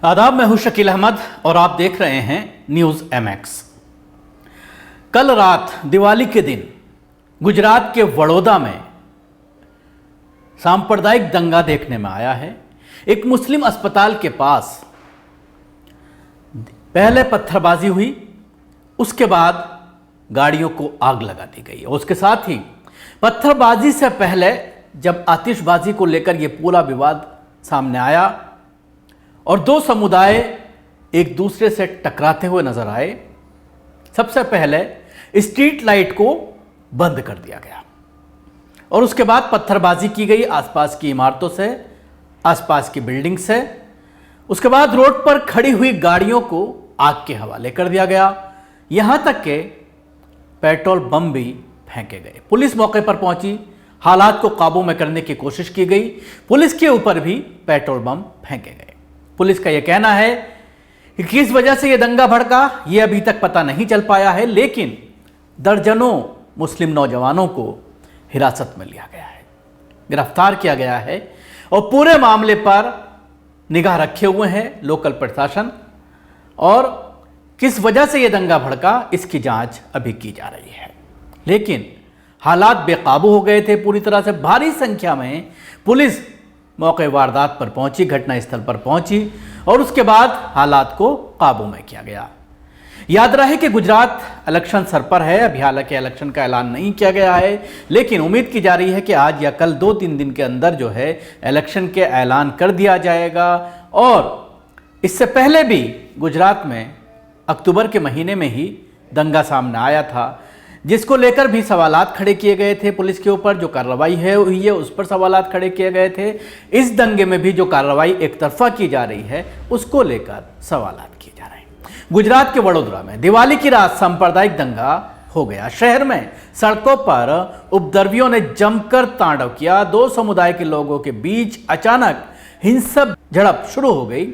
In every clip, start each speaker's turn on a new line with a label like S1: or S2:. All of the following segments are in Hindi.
S1: आदाब, मैं हूं शकील अहमद और आप देख रहे हैं न्यूज़ MX। कल रात दिवाली के दिन गुजरात के वडोदरा में सांप्रदायिक दंगा देखने में आया है। एक मुस्लिम अस्पताल के पास पहले पत्थरबाजी हुई, उसके बाद गाड़ियों को आग लगा दी गई और उसके साथ ही पत्थरबाजी से पहले जब आतिशबाजी को लेकर यह पूरा विवाद सामने आया और दो समुदाय एक दूसरे से टकराते हुए नजर आए। सबसे पहले स्ट्रीट लाइट को बंद कर दिया गया और उसके बाद पत्थरबाजी की गई आसपास की इमारतों से, आसपास की बिल्डिंग से। उसके बाद रोड पर खड़ी हुई गाड़ियों को आग के हवाले कर दिया गया, यहां तक कि पेट्रोल बम भी फेंके गए। पुलिस मौके पर पहुंची, हालात को काबू में करने की कोशिश की गई। पुलिस के ऊपर भी पेट्रोल बम फेंके गए। पुलिस का यह कहना है कि किस वजह से यह दंगा भड़का, यह अभी तक पता नहीं चल पाया है, लेकिन दर्जनों मुस्लिम नौजवानों को हिरासत में लिया गया है, गिरफ्तार किया गया है और पूरे मामले पर निगाह रखे हुए हैं लोकल प्रशासन। और किस वजह से यह दंगा भड़का, इसकी जांच अभी की जा रही है। लेकिन हालात बेकाबू हो गए थे पूरी तरह से। भारी संख्या में पुलिस मौके वारदात पर पहुंची, घटनास्थल पर पहुंची और उसके बाद हालात को काबू में किया गया। याद रहे कि गुजरात इलेक्शन सर पर है। अभी हालांकि इलेक्शन का ऐलान नहीं किया गया है, लेकिन उम्मीद की जा रही है कि आज या कल 2-3 दिन के अंदर जो है इलेक्शन के ऐलान कर दिया जाएगा। और इससे पहले भी गुजरात में अक्टूबर के महीने में ही दंगा सामने आया था, जिसको लेकर भी सवालात खड़े किए गए थे। पुलिस के ऊपर जो कार्रवाई हुई है उस पर सवालात खड़े किए गए थे। इस दंगे में भी जो कार्रवाई एक तरफा की जा रही है उसको लेकर सवालात किए जा रहे हैं। गुजरात के वडोदरा में दिवाली की रात सांप्रदायिक दंगा हो गया। शहर में सड़कों पर उपद्रवियों ने जमकर तांडव किया। दो समुदाय के लोगों के बीच अचानक हिंसक झड़प शुरू हो गई।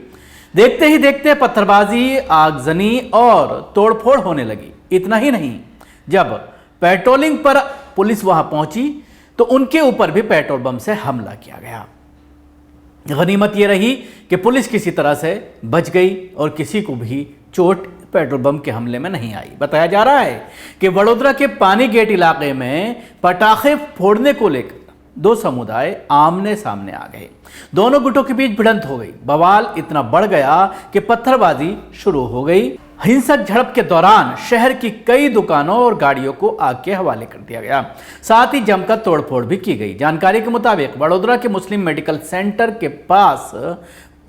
S1: देखते ही देखते पत्थरबाजी, आगजनी और तोड़फोड़ होने लगी। इतना ही नहीं, जब पेट्रोलिंग पर पुलिस वहां पहुंची तो उनके ऊपर भी पेट्रोल बम से हमला किया गया। गनीमत यह रही कि पुलिस किसी तरह से बच गई और किसी को भी चोट पेट्रोल बम के हमले में नहीं आई। बताया जा रहा है कि वडोदरा के पानी गेट इलाके में पटाखे फोड़ने को लेकर दो समुदाय आमने सामने आ गए। दोनों गुटों के बीच भिड़ंत हो गई। बवाल इतना बढ़ गया कि पत्थरबाजी शुरू हो गई। हिंसक झड़प के दौरान शहर की कई दुकानों और गाड़ियों को आग के हवाले कर दिया गया। साथ ही जमकर तोड़फोड़ भी की गई। जानकारी के मुताबिक वडोदरा के मुस्लिम मेडिकल सेंटर के पास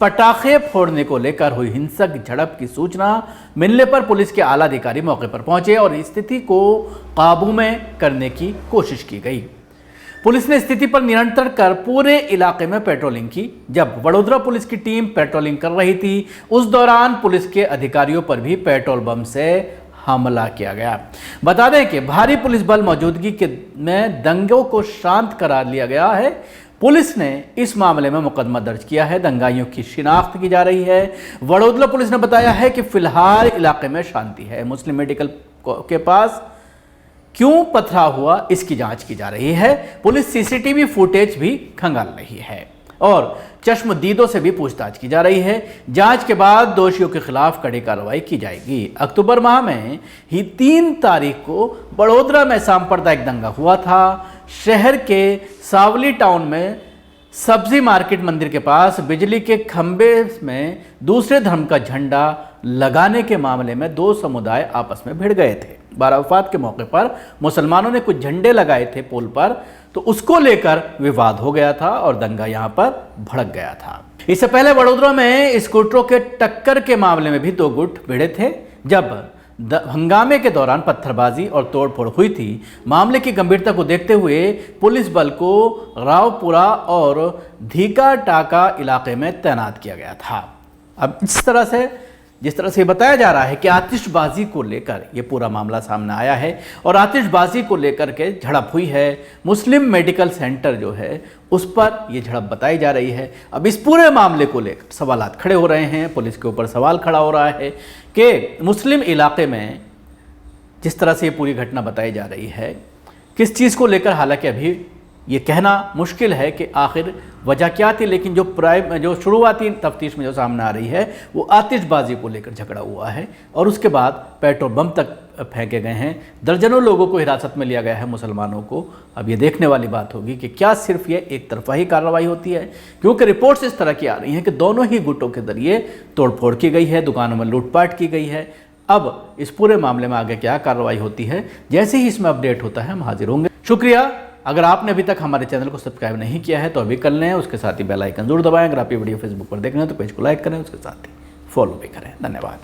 S1: पटाखे फोड़ने को लेकर हुई हिंसक झड़प की सूचना मिलने पर पुलिस के आला अधिकारी मौके पर पहुंचे और स्थिति को काबू में करने की कोशिश की गई। पुलिस ने स्थिति पर नियंत्रण कर पूरे इलाके में पेट्रोलिंग की। जब वडोदरा पुलिस की टीम पेट्रोलिंग कर रही थी, उस दौरान पुलिस के अधिकारियों पर भी पेट्रोल बम से हमला किया गया। बता दें कि भारी पुलिस बल मौजूदगी में दंगों को शांत करा लिया गया है। पुलिस ने इस मामले में मुकदमा दर्ज किया है। दंगाइयों की शिनाख्त की जा रही है। वडोदरा पुलिस ने बताया है कि फिलहाल इलाके में शांति है। मुस्लिम मेडिकल के पास क्यों पथराव हुआ, इसकी जांच की जा रही है। पुलिस CCTV फुटेज भी खंगाल रही है और चश्मदीदों से भी पूछताछ की जा रही है। जांच के बाद दोषियों के खिलाफ कड़ी कार्रवाई की जाएगी। अक्टूबर माह में ही 3 तारीख को वडोदरा में सांप्रदायिक दंगा हुआ था। शहर के सावली टाउन में सब्जी मार्केट मंदिर के पास बिजली के खंभे में दूसरे धर्म का झंडा लगाने के मामले में दो समुदाय आपस में भिड़ गए थे। बारावफात के मौके पर मुसलमानों ने कुछ झंडे लगाए थे पोल पर, तो उसको लेकर विवाद हो गया था और दंगा यहां पर भड़क गया था। इससे पहले वडोदरा में स्कूटरों के टक्कर के मामले में भी 2 गुट भिड़े थे। जब हंगामे के दौरान पत्थरबाजी और तोड़फोड़ हुई थी। मामले की गंभीरता को देखते हुए पुलिस बल को रावपुरा और धीका टाका इलाके में तैनात किया गया था। अब जिस तरह से बताया जा रहा है कि आतिशबाजी को लेकर यह पूरा मामला सामने आया है और आतिशबाजी को लेकर के झड़प हुई है। मुस्लिम मेडिकल सेंटर जो है उस पर यह झड़प बताई जा रही है। अब इस पूरे मामले को लेकर सवालात खड़े हो रहे हैं। पुलिस के ऊपर सवाल खड़ा हो रहा है कि मुस्लिम इलाके में जिस तरह से ये पूरी घटना बताई जा रही है, किस चीज़ को लेकर, हालांकि अभी ये कहना मुश्किल है कि आखिर वजह क्या थी, लेकिन जो शुरुआती तफ्तीश में जो सामने आ रही है वो आतिशबाजी को लेकर झगड़ा हुआ है और उसके बाद पेट्रोल बम तक फेंके गए हैं। दर्जनों लोगों को हिरासत में लिया गया है, मुसलमानों को। अब ये देखने वाली बात होगी कि क्या सिर्फ ये एक तरफा ही कार्रवाई होती है, क्योंकि रिपोर्ट्स इस तरह की आ रही हैं कि दोनों ही गुटों के जरिए तोड़फोड़ की गई है, दुकानों में लूटपाट की गई है। अब इस पूरे मामले में आगे क्या कार्रवाई होती है, जैसे ही इसमें अपडेट होता है हम हाजिर होंगे। शुक्रिया। अगर आपने अभी तक हमारे चैनल को सब्सक्राइब नहीं किया है तो अभी कर लें, उसके साथ ही बेल आइकन जरूर दबाएं। अगर आप ये वीडियो फेसबुक पर देख रहे हैं तो पेज को लाइक करें, उसके साथ ही फॉलो भी करें। धन्यवाद।